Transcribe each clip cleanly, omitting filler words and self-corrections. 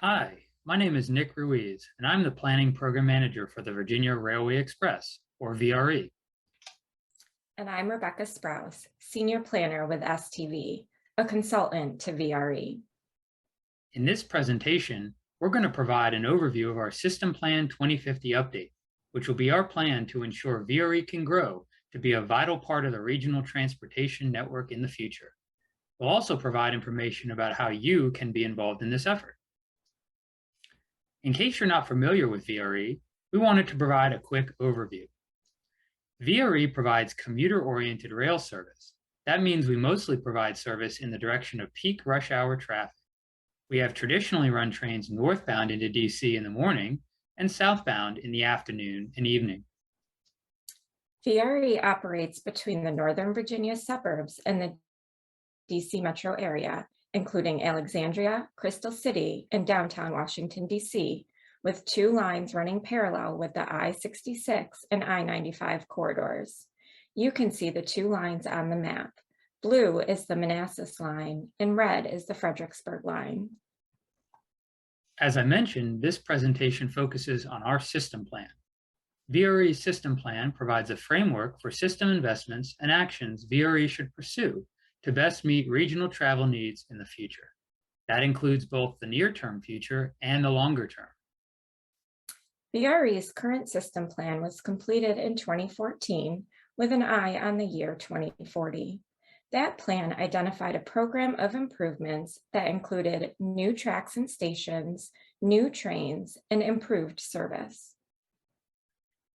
Hi, my name is Nick Ruiz, and I'm the Planning Program Manager for the Virginia Railway Express, or VRE. And I'm Rebecca Sprouse, Senior Planner with STV, a consultant to VRE. In this presentation, we're going to provide an overview of our System Plan 2050 update, which will be our plan to ensure VRE can grow to be a vital part of the regional transportation network in the future. We'll also provide information about how you can be involved in this effort. In case you're not familiar with VRE, we wanted to provide a quick overview. VRE provides commuter-oriented rail service. That means we mostly provide service in the direction of peak rush hour traffic. We have traditionally run trains northbound into DC in the morning and southbound in the afternoon and evening. VRE operates between the Northern Virginia suburbs and the DC metro area, including Alexandria, Crystal City, and downtown Washington, DC, with two lines running parallel with the I-66 and I-95 corridors. You can see the two lines on the map. Blue is the Manassas line, and red is the Fredericksburg line. As I mentioned, this presentation focuses on our system plan. VRE System Plan provides a framework for system investments and actions VRE should pursue to best meet regional travel needs in the future. That includes both the near-term future and the longer term. VRE's current system plan was completed in 2014 with an eye on the year 2040. That plan identified a program of improvements that included new tracks and stations, new trains, and improved service.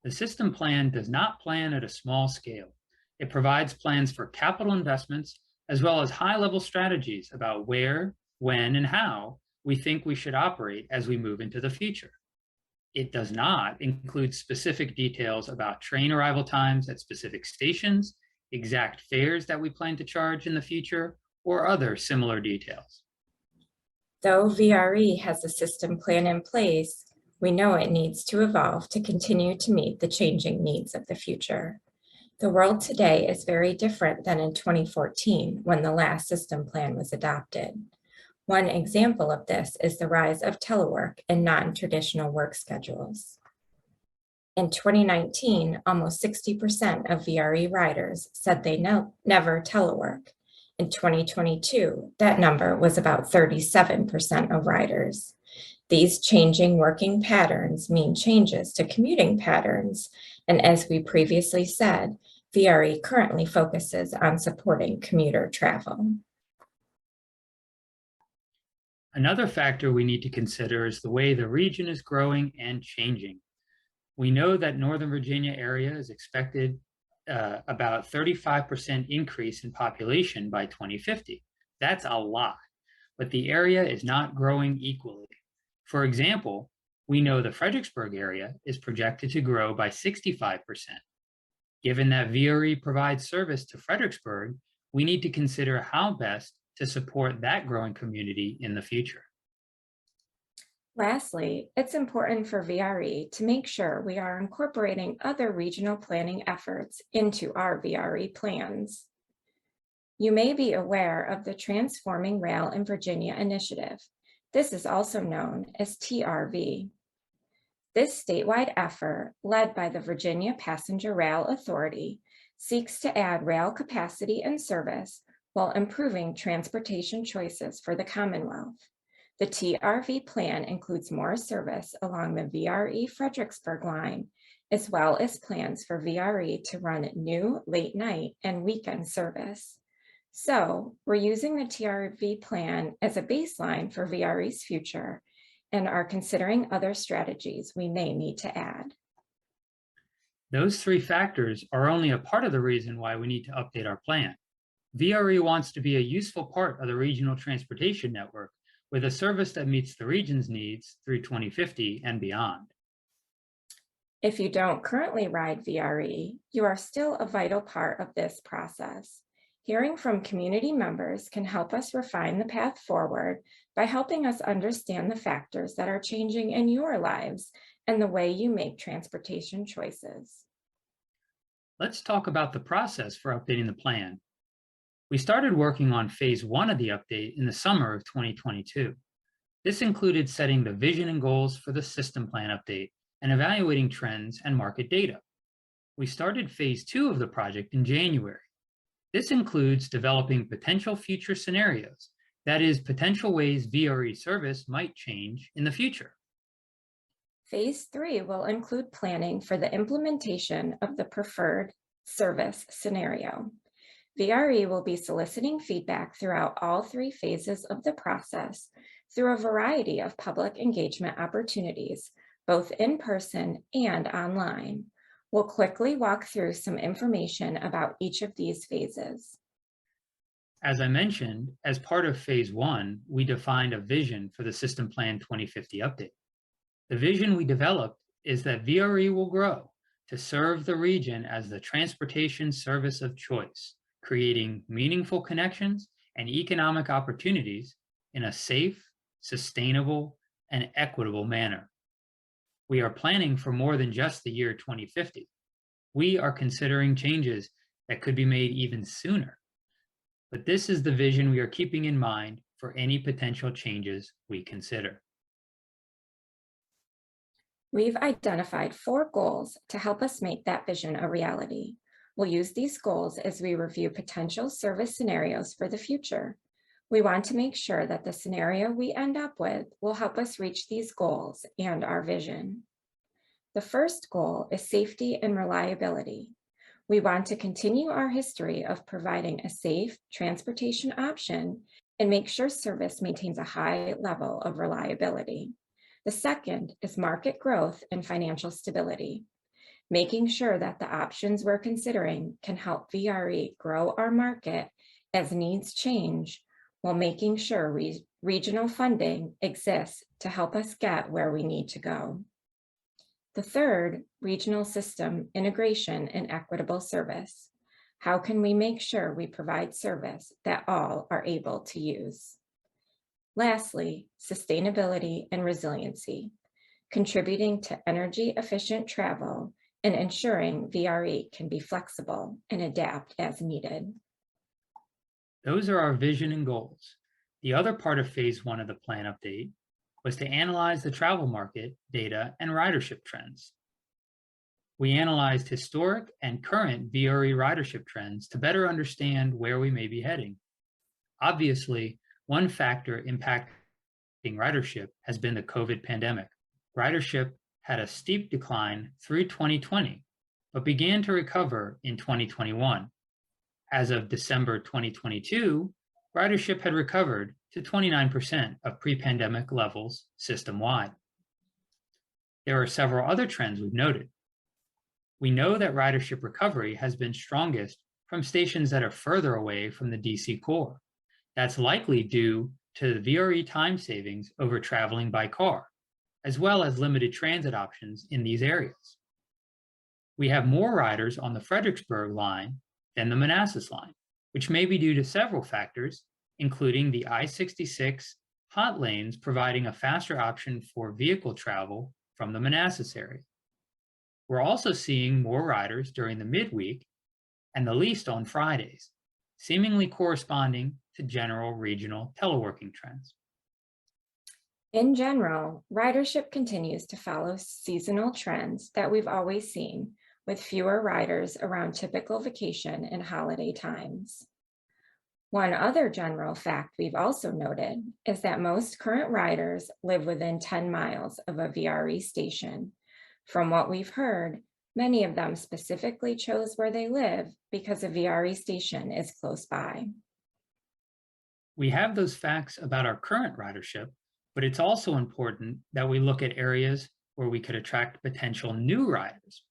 The system plan does not plan at a small scale. It provides plans for capital investments as well as high-level strategies about where, when, and how we think we should operate as we move into the future. It does not include specific details about train arrival times at specific stations, exact fares that we plan to charge in the future, or other similar details. Though VRE has a system plan in place, we know it needs to evolve to continue to meet the changing needs of the future. The world today is very different than in 2014 when the last system plan was adopted. One example of this is the rise of telework and non-traditional work schedules. In 2019, almost 60% of VRE riders said they never telework. In 2022, that number was about 37% of riders. These changing working patterns mean changes to commuting patterns, and as we previously said, VRE currently focuses on supporting commuter travel. Another factor we need to consider is the way the region is growing and changing. We know that Northern Virginia area is expected about 35% increase in population by 2050. That's a lot, but the area is not growing equally. For example, we know the Fredericksburg area is projected to grow by 65%. Given that VRE provides service to Fredericksburg, we need to consider how best to support that growing community in the future. Lastly, it's important for VRE to make sure we are incorporating other regional planning efforts into our VRE plans. You may be aware of the Transforming Rail in Virginia initiative. This is also known as TRV. This statewide effort, led by the Virginia Passenger Rail Authority, seeks to add rail capacity and service while improving transportation choices for the Commonwealth. The TRV plan includes more service along the VRE Fredericksburg line, as well as plans for VRE to run new late night and weekend service. So we're using the TRV plan as a baseline for VRE's future and are considering other strategies we may need to add. Those three factors are only a part of the reason why we need to update our plan. VRE wants to be a useful part of the regional transportation network with a service that meets the region's needs through 2050 and beyond. If you don't currently ride VRE, you are still a vital part of this process. Hearing from community members can help us refine the path forward by helping us understand the factors that are changing in your lives and the way you make transportation choices. Let's talk about the process for updating the plan. We started working on phase 1 of the update in the summer of 2022. This included setting the vision and goals for the system plan update and evaluating trends and market data. We started phase 2 of the project in January. This includes developing potential future scenarios, that is, potential ways VRE service might change in the future. Phase 3 will include planning for the implementation of the preferred service scenario. VRE will be soliciting feedback throughout all 3 phases of the process through a variety of public engagement opportunities, both in person and online. We'll quickly walk through some information about each of these phases. As I mentioned, as part of phase 1, we defined a vision for the System Plan 2050 update. The vision we developed is that VRE will grow to serve the region as the transportation service of choice, creating meaningful connections and economic opportunities in a safe, sustainable, and equitable manner. We are planning for more than just the year 2050. We are considering changes that could be made even sooner. But this is the vision we are keeping in mind for any potential changes we consider. We've identified 4 goals to help us make that vision a reality. We'll use these goals as we review potential service scenarios for the future. We want to make sure that the scenario we end up with will help us reach these goals and our vision. The first goal is safety and reliability. We want to continue our history of providing a safe transportation option and make sure service maintains a high level of reliability. The second is market growth and financial stability, making sure that the options we're considering can help VRE grow our market as needs change, while making sure regional funding exists to help us get where we need to go. The third, regional system integration and equitable service. How can we make sure we provide service that all are able to use? Lastly, sustainability and resiliency, contributing to energy efficient travel and ensuring VRE can be flexible and adapt as needed. Those are our vision and goals. The other part of phase 1 of the plan update was to analyze the travel market data and ridership trends. We analyzed historic and current VRE ridership trends to better understand where we may be heading. Obviously, one factor impacting ridership has been the COVID pandemic. Ridership had a steep decline through 2020, but began to recover in 2021. As of December 2022, ridership had recovered to 29% of pre-pandemic levels system-wide. There are several other trends we've noted. We know that ridership recovery has been strongest from stations that are further away from the DC core. That's likely due to the VRE time savings over traveling by car, as well as limited transit options in these areas. We have more riders on the Fredericksburg line than the Manassas line, which may be due to several factors, including the I-66 hot lanes providing a faster option for vehicle travel from the Manassas area. We're also seeing more riders during the midweek and the least on Fridays, seemingly corresponding to general regional teleworking trends. In general, ridership continues to follow seasonal trends that we've always seen, with fewer riders around typical vacation and holiday times. One other general fact we've also noted is that most current riders live within 10 miles of a VRE station. From what we've heard, many of them specifically chose where they live because a VRE station is close by. We have those facts about our current ridership, but it's also important that we look at areas where we could attract potential new riders.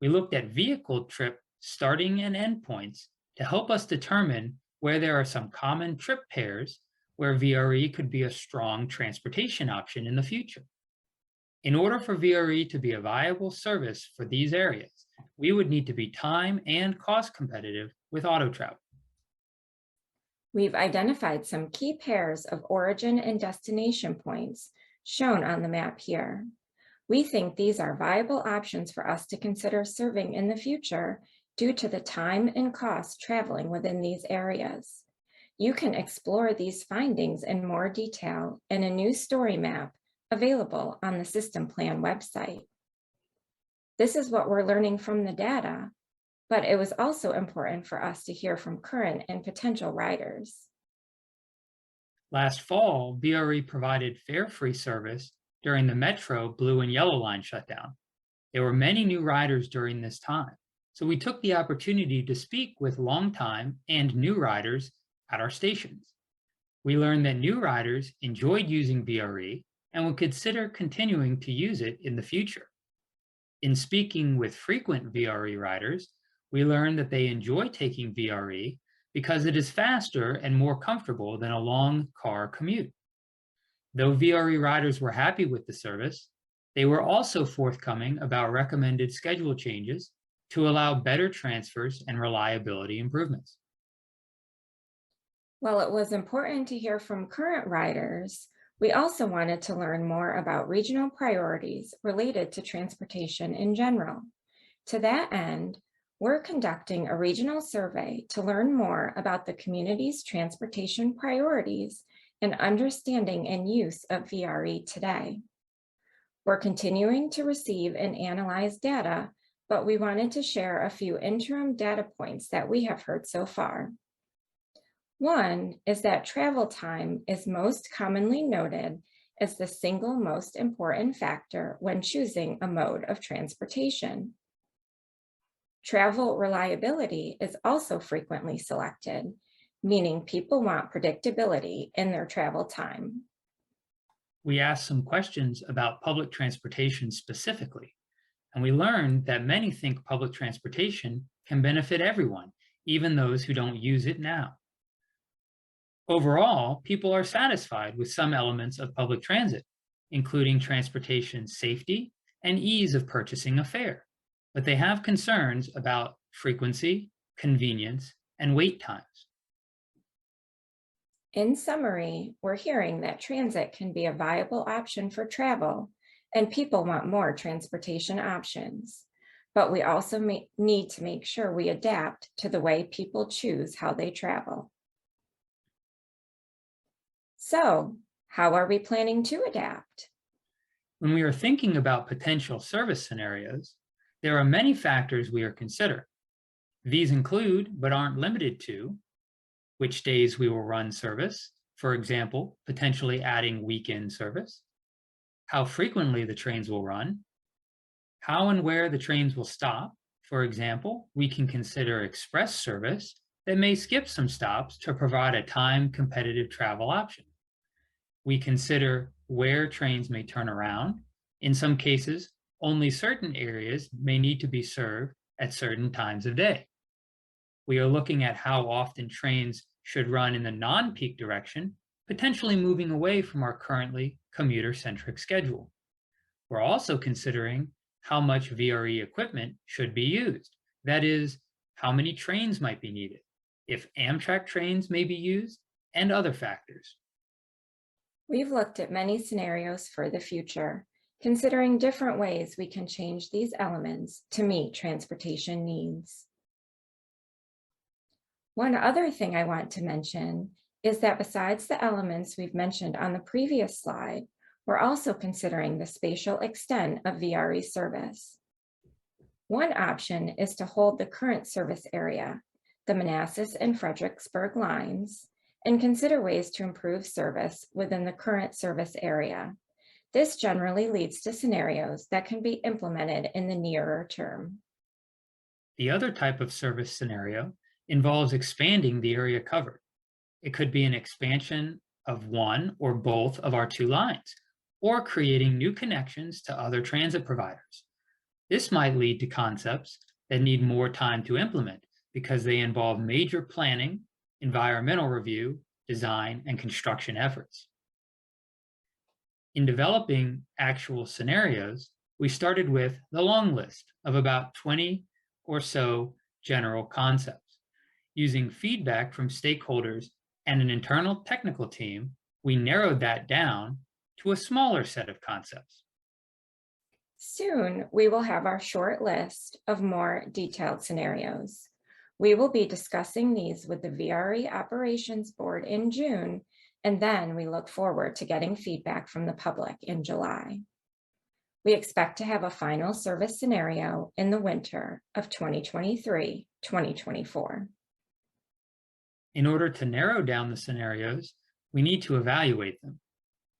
We looked at vehicle trip starting and end points to help us determine where there are some common trip pairs where VRE could be a strong transportation option in the future. In order for VRE to be a viable service for these areas, we would need to be time and cost competitive with auto travel. We've identified some key pairs of origin and destination points shown on the map here. We think these are viable options for us to consider serving in the future due to the time and cost traveling within these areas. You can explore these findings in more detail in a new story map available on the System Plan website. This is what we're learning from the data, but it was also important for us to hear from current and potential riders. Last fall, VRE provided fare-free service during the Metro Blue and Yellow Line shutdown. There were many new riders during this time, so we took the opportunity to speak with longtime and new riders at our stations. We learned that new riders enjoyed using VRE and would consider continuing to use it in the future. In speaking with frequent VRE riders, we learned that they enjoy taking VRE because it is faster and more comfortable than a long car commute. Though VRE riders were happy with the service, they were also forthcoming about recommended schedule changes to allow better transfers and reliability improvements. While it was important to hear from current riders, we also wanted to learn more about regional priorities related to transportation in general. To that end, we're conducting a regional survey to learn more about the community's transportation priorities and understanding and use of VRE today. We're continuing to receive and analyze data, but we wanted to share a few interim data points that we have heard so far. One is that travel time is most commonly noted as the single most important factor when choosing a mode of transportation. Travel reliability is also frequently selected, meaning people want predictability in their travel time. We asked some questions about public transportation specifically, and we learned that many think public transportation can benefit everyone, even those who don't use it now. Overall, people are satisfied with some elements of public transit, including transportation safety and ease of purchasing a fare, but they have concerns about frequency, convenience, and wait times. In summary, we're hearing that transit can be a viable option for travel, and people want more transportation options. But we also need to make sure we adapt to the way people choose how they travel. So, how are we planning to adapt? When we are thinking about potential service scenarios, there are many factors we are considering. These include, but aren't limited to, which days we will run service, for example, potentially adding weekend service, how frequently the trains will run, how and where the trains will stop. For example, we can consider express service that may skip some stops to provide a time-competitive travel option. We consider where trains may turn around. In some cases, only certain areas may need to be served at certain times of day. We are looking at how often trains should run in the non-peak direction, potentially moving away from our currently commuter-centric schedule. We're also considering how much VRE equipment should be used. That is, how many trains might be needed, if Amtrak trains may be used, and other factors. We've looked at many scenarios for the future, considering different ways we can change these elements to meet transportation needs. One other thing I want to mention is that besides the elements we've mentioned on the previous slide, we're also considering the spatial extent of VRE service. One option is to hold the current service area, the Manassas and Fredericksburg lines, and consider ways to improve service within the current service area. This generally leads to scenarios that can be implemented in the nearer term. The other type of service scenario involves expanding the area covered. It could be an expansion of one or both of our two lines, or creating new connections to other transit providers. This might lead to concepts that need more time to implement because they involve major planning, environmental review, design, and construction efforts. In developing actual scenarios, we started with the long list of about 20 or so general concepts. Using feedback from stakeholders and an internal technical team, we narrowed that down to a smaller set of concepts. Soon, we will have our short list of more detailed scenarios. We will be discussing these with the VRE Operations Board in June, and then we look forward to getting feedback from the public in July. We expect to have a final service scenario in the winter of 2023-2024. In order to narrow down the scenarios, we need to evaluate them.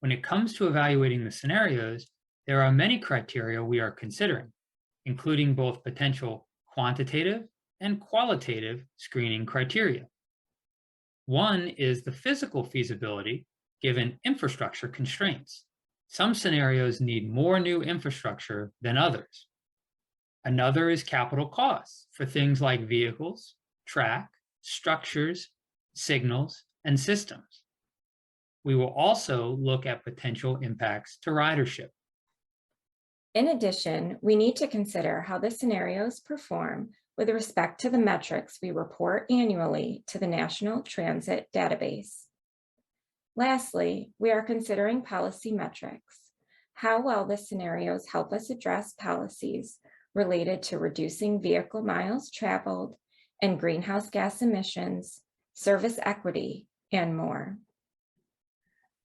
When it comes to evaluating the scenarios, there are many criteria we are considering, including both potential quantitative and qualitative screening criteria. One is the physical feasibility given infrastructure constraints. Some scenarios need more new infrastructure than others. Another is capital costs for things like vehicles, track, structures, signals, and systems. We will also look at potential impacts to ridership. In addition, we need to consider how the scenarios perform with respect to the metrics we report annually to the National Transit Database. Lastly, we are considering policy metrics, how well the scenarios help us address policies related to reducing vehicle miles traveled and greenhouse gas emissions, service equity, and more.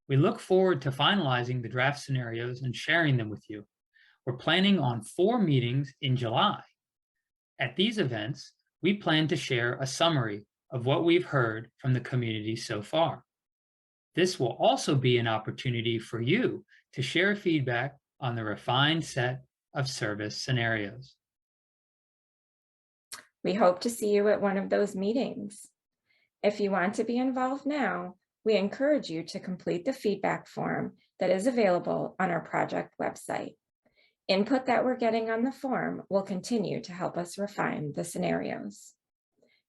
We look forward to finalizing the draft scenarios and sharing them with you. We're planning on 4 meetings in July. At these events, we plan to share a summary of what we've heard from the community so far. This will also be an opportunity for you to share feedback on the refined set of service scenarios. We hope to see you at one of those meetings. If you want to be involved now, we encourage you to complete the feedback form that is available on our project website. Input that we're getting on the form will continue to help us refine the scenarios.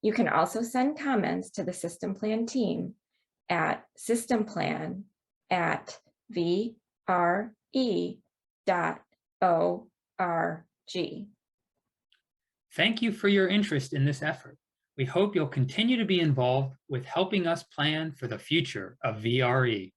You can also send comments to the System Plan team at systemplan@vre.org. Thank you for your interest in this effort. We hope you'll continue to be involved with helping us plan for the future of VRE.